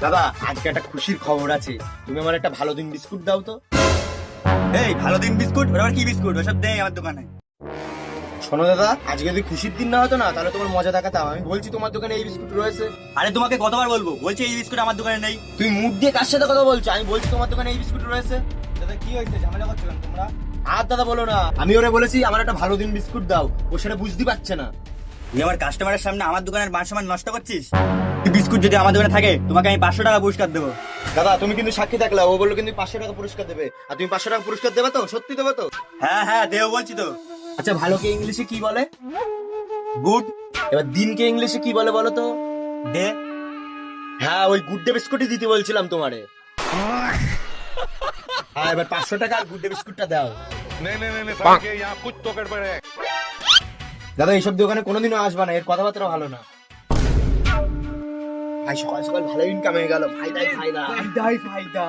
দাদা আজকে একটা খুশির খবর আছে, তুমি আমার একটা ভালো দিন বিস্কুট দাও তো। এই ভালো দিন বিস্কুট, ওটা আবার কি বিস্কুট? ওসব দেয় আমার দোকানে। শোনো দাদা, আজকে যদি খুশির দিন না হতো না তাহলে তোমার মজা দেখাতাম। আমি বলছি তোমার দোকানে এই বিস্কুট রয়েছে। আরে তোমাকে কতবার বলবো, বলছি এই বিস্কুট আমার দোকানে নেই। তুমি মুখ দিয়ে কার সাথে কথা বলছো? আমি বলছি তোমার দোকানে এই বিস্কুট রয়েছে। দাদা কি হয়েছে, ঝামেলা করছো কেন তোমরা? আর দাদা বলো না, আমি ওরে বলেছি আমার একটা ভালো দিন বিস্কুট দাও, ও সেটা বুঝতে পারছে না। তুই আমার কাস্টমারের সামনে আমার দোকানের মান সম্মান নষ্ট করছিস। এই বিস্কুট যদি আমার দোকানে থাকে তোমাকে আমি 500 টাকা পুরস্কার দেবো। দাদা তুমি কিন্তু সাক্ষী থাকলে, ও বললো কিন্তু 500 টাকা পুরস্কার দেবে, আর তুমি 500 টাকা পুরস্কার দেবে তো? সত্যি দেবে তো? হ্যাঁ হ্যাঁ দেবো বলছি তো। আচ্ছা ভালোকে ইংলিশে কি বলে? গুড এবার দিনকে ইংলিশে কি বলে বলো তো? ডে। হ্যাঁ ওই গুড ডে বিস্কুটই দিতে বলছিলাম তোমারে। হ্যাঁ এবার 500 টাকা আর গুড ডে বিস্কুটটা দাও। नहीं नहीं नहीं समझ गए यहाँ कुछ तो गड़बड़ है। দাদা এইসব দোকানে কোনোদিনও আসবা না, এর কথাবার্তা ভালো না। ভাই সকাল সকাল ভালো ইনকাম হয়ে গেল, ফায়দাই ফায়দা।